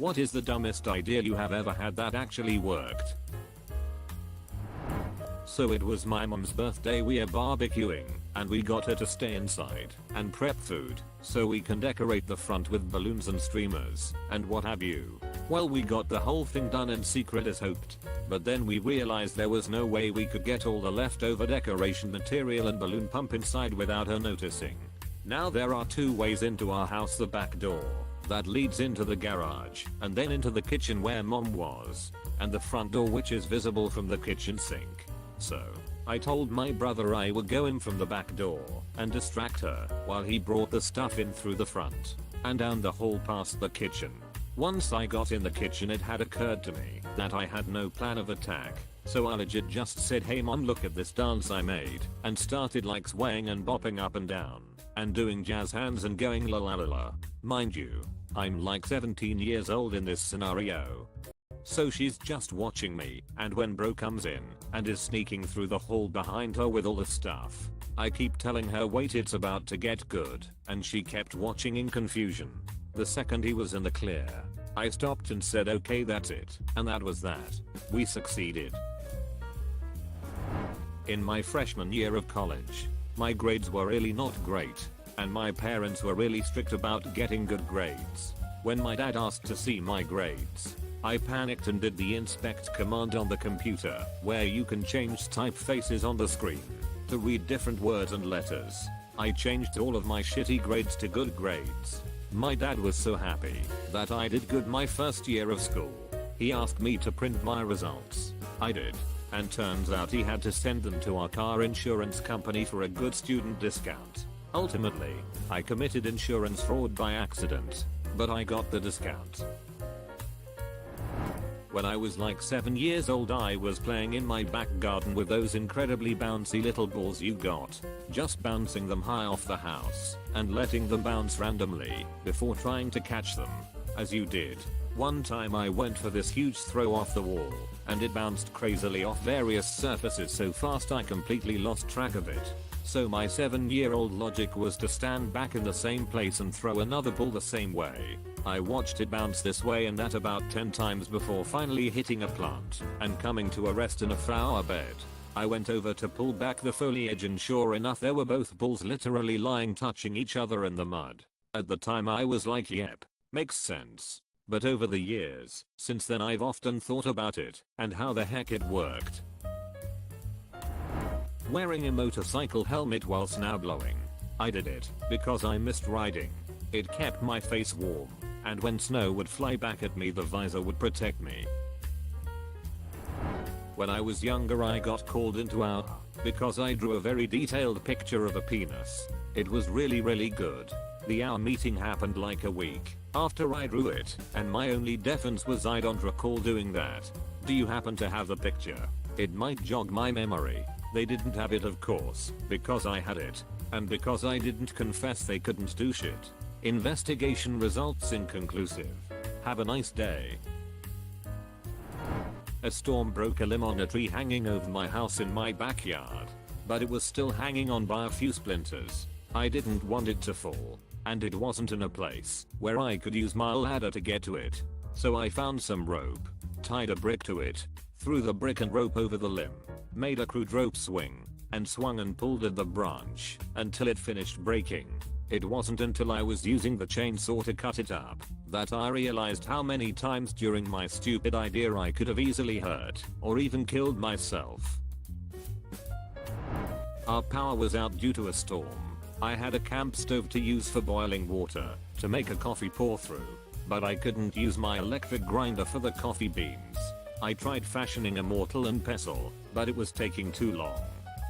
What is the dumbest idea you have ever had that actually worked? So it was my mom's birthday, we are barbecuing, and we got her to stay inside and prep food so we can decorate the front with balloons and streamers and what have you. Well, we got the whole thing done in secret as hoped, but then we realized there was no way we could get all the leftover decoration material and balloon pump inside without her noticing. Now there are two ways into our house: the back door that leads into the garage and then into the kitchen where mom was, and the front door which is visible from the kitchen sink. So I told my brother I would go in from the back door and distract her while he brought the stuff in through the front and down the hall past the kitchen. Once I got in the kitchen, it had occurred to me that I had no plan of attack, so I legit just said, "Hey mom, look at this dance I made," and started like swaying and bopping up and down and doing jazz hands and going la la la la. Mind you, I'm like 17 years old in this scenario. So she's just watching me, and when bro comes in and is sneaking through the hall behind her with all the stuff, I keep telling her, "Wait, it's about to get good," and she kept watching in confusion. The second he was in the clear, I stopped and said, "Okay, that's it," and that was that. We succeeded. In my freshman year of college, my grades were really not great, and my parents were really strict about getting good grades. When my dad asked to see my grades, I panicked and did the inspect command on the computer, where you can change typefaces on the screen to read different words and letters. I changed all of my shitty grades to good grades. My dad was so happy that I did good my first year of school. He asked me to print my results. I did, and turns out he had to send them to our car insurance company for a good student discount. Ultimately, I committed insurance fraud by accident, but I got the discount. When I was like 7 years old, I was playing in my back garden with those incredibly bouncy little balls you got, just bouncing them high off the house and letting them bounce randomly before trying to catch them, as you did. One time I went for this huge throw off the wall, and it bounced crazily off various surfaces so fast I completely lost track of it. So my 7-year-old logic was to stand back in the same place and throw another ball the same way. I watched it bounce this way and that about 10 times before finally hitting a plant and coming to a rest in a flower bed. I went over to pull back the foliage, and sure enough there were both balls literally lying touching each other in the mud. At the time I was like, yep, makes sense. But over the years, since then, I've often thought about it and how the heck it worked. Wearing a motorcycle helmet while snow blowing. I did it because I missed riding. It kept my face warm, and when snow would fly back at me, the visor would protect me. When I was younger, I got called into our because I drew a very detailed picture of a penis. It was really good. The hour meeting happened like a week after I drew it, and my only defense was I don't recall doing that. Do you happen to have the picture? It might jog my memory. They didn't have it, of course, because I had it, and because I didn't confess they couldn't do shit. Investigation results inconclusive. Have a nice day. A storm broke a limb on a tree hanging over my house in my backyard, but it was still hanging on by a few splinters. I didn't want it to fall, and it wasn't in a place where I could use my ladder to get to it. So I found some rope, tied a brick to it, threw the brick and rope over the limb, made a crude rope swing, and swung and pulled at the branch until it finished breaking. It wasn't until I was using the chainsaw to cut it up that I realized how many times during my stupid idea I could have easily hurt or even killed myself. Our power was out due to a storm. I had a camp stove to use for boiling water to make a coffee pour through, but I couldn't use my electric grinder for the coffee beans. I tried fashioning a mortar and pestle, but it was taking too long.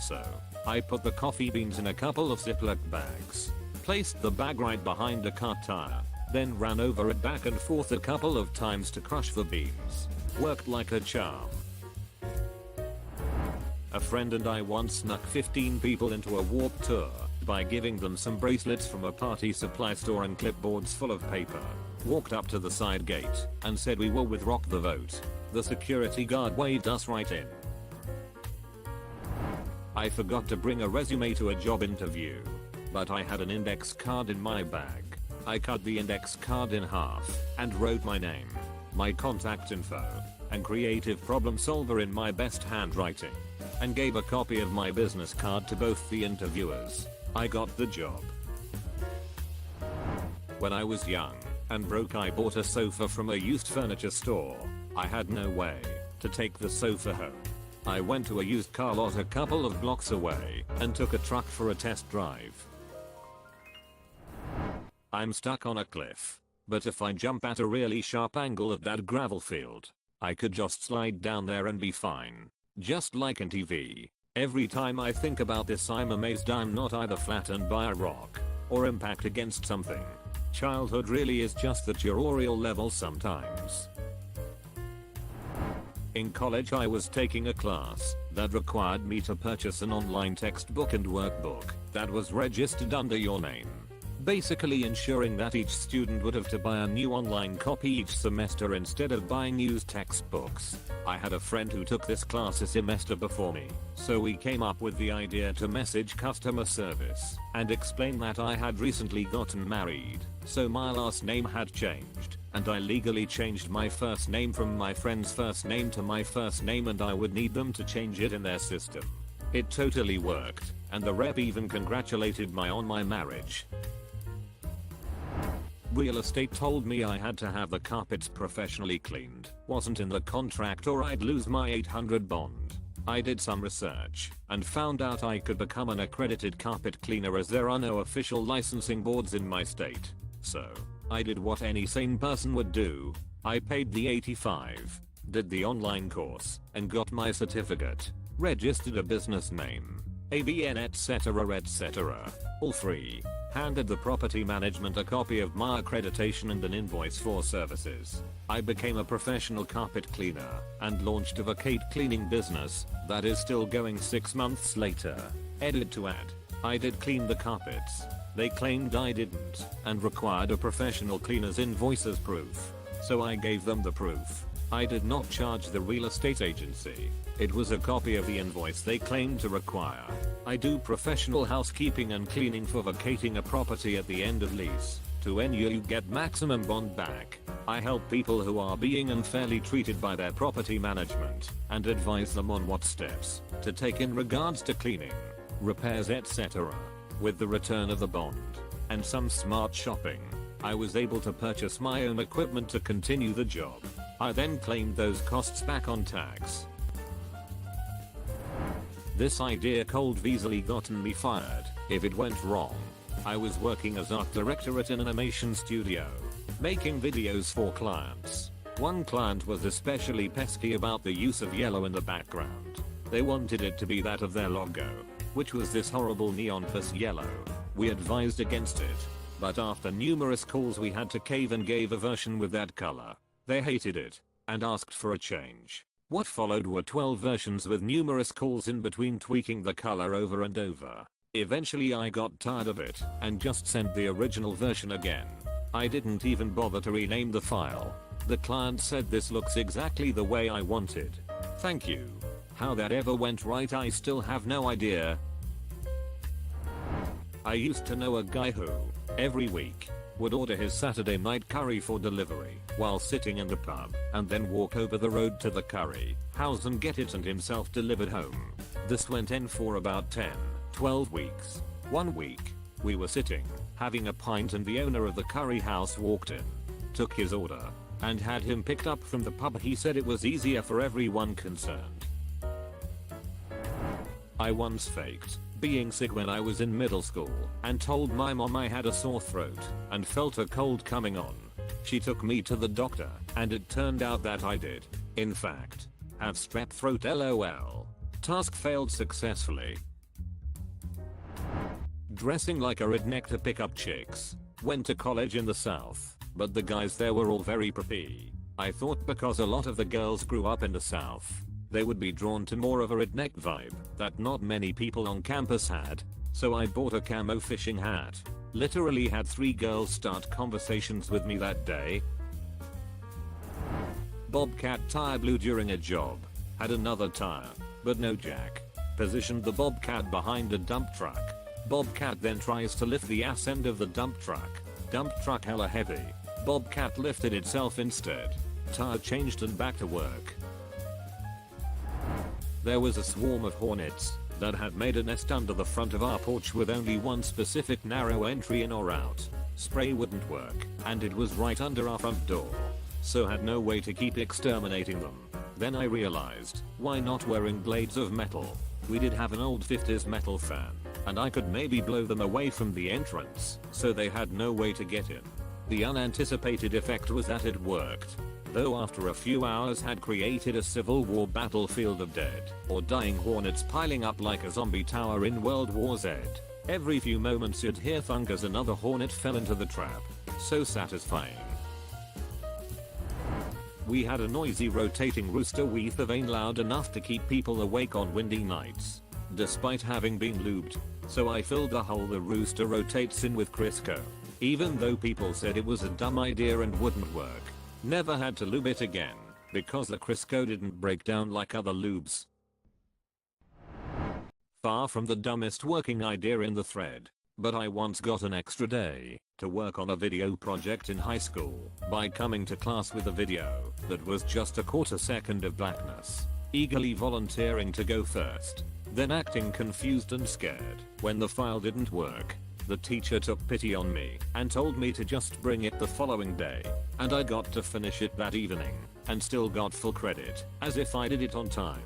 So I put the coffee beans in a couple of Ziploc bags, placed the bag right behind a car tire, then ran over it back and forth a couple of times to crush the beans. Worked like a charm. A friend and I once snuck 15 people into a Warped Tour by giving them some bracelets from a party supply store and clipboards full of paper. Walked up to the side gate and said we were with Rock the Vote. The security guard waved us right in. I forgot to bring a resume to a job interview, but I had an index card in my bag. I cut the index card in half and wrote my name, my contact info, and creative problem solver in my best handwriting, and gave a copy of my business card to both the interviewers. I got the job. When I was young and broke, I bought a sofa from a used furniture store. I had no way to take the sofa home. I went to a used car lot a couple of blocks away and took a truck for a test drive. I'm stuck on a cliff, but if I jump at a really sharp angle at that gravel field, I could just slide down there and be fine. Just like in TV. Every time I think about this, I'm amazed I'm not either flattened by a rock or impact against something. Childhood really is just the tutorial level sometimes. In college, I was taking a class that required me to purchase an online textbook and workbook that was registered under your name, basically ensuring that each student would have to buy a new online copy each semester instead of buying used textbooks. I had a friend who took this class a semester before me, so we came up with the idea to message customer service and explain that I had recently gotten married, so my last name had changed, and I legally changed my first name from my friend's first name to my first name, and I would need them to change it in their system. It totally worked, and the rep even congratulated me on my marriage. Real estate told me I had to have the carpets professionally cleaned. Wasn't in the contract or I'd lose my 800 bond. I did some research and found out I could become an accredited carpet cleaner as there are no official licensing boards in my state. So, I did what any sane person would do. I paid the $85, did the online course, and got my certificate. Registered a business name, ABN, etc. All free. Handed the property management a copy of my accreditation and an invoice for services. I became a professional carpet cleaner and launched a vacate cleaning business that is still going 6 months later. Edit to add. I did clean the carpets. They claimed I didn't and required a professional cleaner's invoice as proof. So I gave them the proof. I did not charge the real estate agency. It was a copy of the invoice they claimed to require. I do professional housekeeping and cleaning for vacating a property at the end of lease. To ensure you get maximum bond back. I help people who are being unfairly treated by their property management and advise them on what steps to take in regards to cleaning, repairs, etc. With the return of the bond and some smart shopping, I was able to purchase my own equipment to continue the job. I then claimed those costs back on tax. This idea could easily gotten me fired if it went wrong. I was working as art director at an animation studio, making videos for clients. One client was especially pesky about the use of yellow in the background. They wanted it to be that of their logo, which was this horrible neon plus yellow. We advised against it, but after numerous calls we had to cave and gave a version with that color. They hated it and asked for a change. What followed were 12 versions with numerous calls in between tweaking the color over and over. Eventually I got tired of it and just sent the original version again. I didn't even bother to rename the file. The client said this looks exactly the way I wanted. Thank you. How that ever went right I still have no idea. I used to know a guy who, every week, would order his Saturday night curry for delivery while sitting in the pub and then walk over the road to the curry house and get it and himself delivered home. This went on for about 10-12 weeks. One week, we were sitting, having a pint and the owner of the curry house walked in, took his order, and had him picked up from the pub. He said it was easier for everyone concerned. I once faked being sick when I was in middle school and told my mom I had a sore throat and felt a cold coming on. She took me to the doctor and it turned out that I did, in fact, have strep throat. LOL. Task failed successfully. Dressing like a redneck to pick up chicks. Went to college in the South, but the guys there were all very preppy. I thought because a lot of the girls grew up in the South, they would be drawn to more of a redneck vibe that not many people on campus had, so I bought a camo fishing hat. Literally had 3 girls start conversations with me that day. Bobcat tire blew during a job. Had another tire, but no jack. Positioned the Bobcat behind a dump truck. Bobcat then tries to lift the ass end of the dump truck. Dump truck hella heavy. Bobcat lifted itself instead. Tire changed and back to work. There was a swarm of hornets that had made a nest under the front of our porch with only one specific narrow entry in or out. Spray wouldn't work, and it was right under our front door. So had no way to keep exterminating them. Then I realized, why not wearing blades of metal? We did have an old 50s metal fan, and I could maybe blow them away from the entrance, so they had no way to get in. The unanticipated effect was that it worked, though after a few hours had created a Civil War battlefield of dead or dying hornets piling up like a zombie tower in World War Z. Every few moments you'd hear thunk as another hornet fell into the trap. So satisfying. We had a noisy rotating rooster with the vane loud enough to keep people awake on windy nights, despite having been lubed, so I filled the hole the rooster rotates in with Crisco. Even though people said it was a dumb idea and wouldn't work. Never had to lube it again, because the Crisco didn't break down like other lubes. Far from the dumbest working idea in the thread, but I once got an extra day to work on a video project in high school by coming to class with a video that was just a quarter second of blackness, eagerly volunteering to go first, then acting confused and scared when the file didn't work. The teacher took pity on me and told me to just bring it the following day, and I got to finish it that evening and still got full credit as if I did it on time.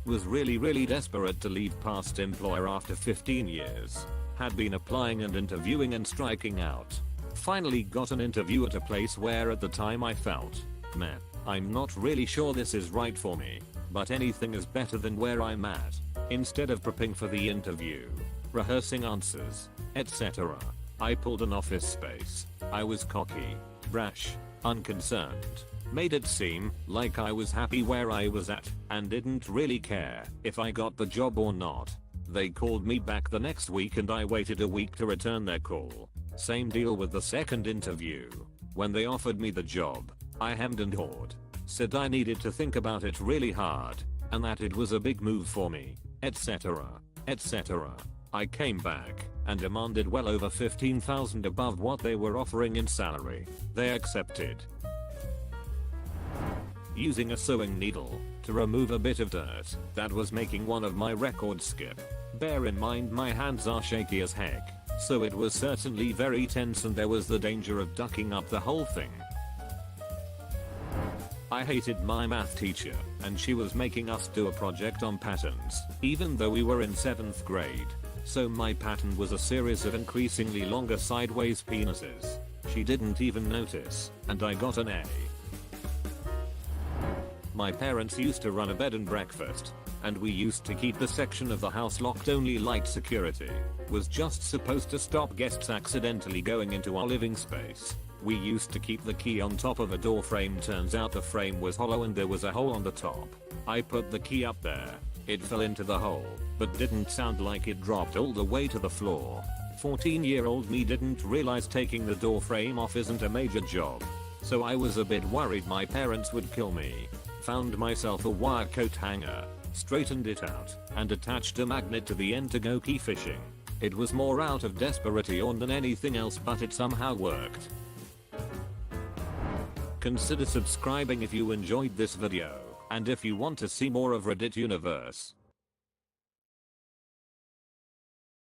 Was really desperate to leave past employer after 15 years. Had been applying and interviewing and striking out. Finally got an interview at a place where at the time I felt, meh, I'm not really sure this is right for me, but anything is better than where I'm at. Instead of prepping for the interview, rehearsing answers, etc., I pulled an office space. I was cocky, brash, unconcerned, made it seem like I was happy where I was at and didn't really care if I got the job or not. They called me back the next week and I waited a week to return their call. Same deal with the second interview. When they offered me the job, I hemmed and hawed, said I needed to think about it really hard, and that it was a big move for me, etc., etc. I came back and demanded well over $15,000 above what they were offering in salary. They accepted. Using a sewing needle to remove a bit of dirt that was making one of my records skip. Bear in mind my hands are shaky as heck, so it was certainly very tense and there was the danger of ducking up the whole thing. I hated my math teacher, and she was making us do a project on patterns, even though we were in 7th grade. So my pattern was a series of increasingly longer sideways penises. She didn't even notice, and I got an A. My parents used to run a bed and breakfast, and we used to keep the section of the house locked. Only light security was just supposed to stop guests accidentally going into our living space. We used to keep the key on top of a door frame. Turns out the frame was hollow and there was a hole on the top. I put the key up there. It fell into the hole, but didn't sound like it dropped all the way to the floor. 14-year-old me didn't realize taking the door frame off isn't a major job. So I was a bit worried my parents would kill me. Found myself a wire coat hanger, straightened it out, and attached a magnet to the end to go key fishing. It was more out of desperation than anything else, but it somehow worked. Consider subscribing if you enjoyed this video, and if you want to see more of Reddit Universe.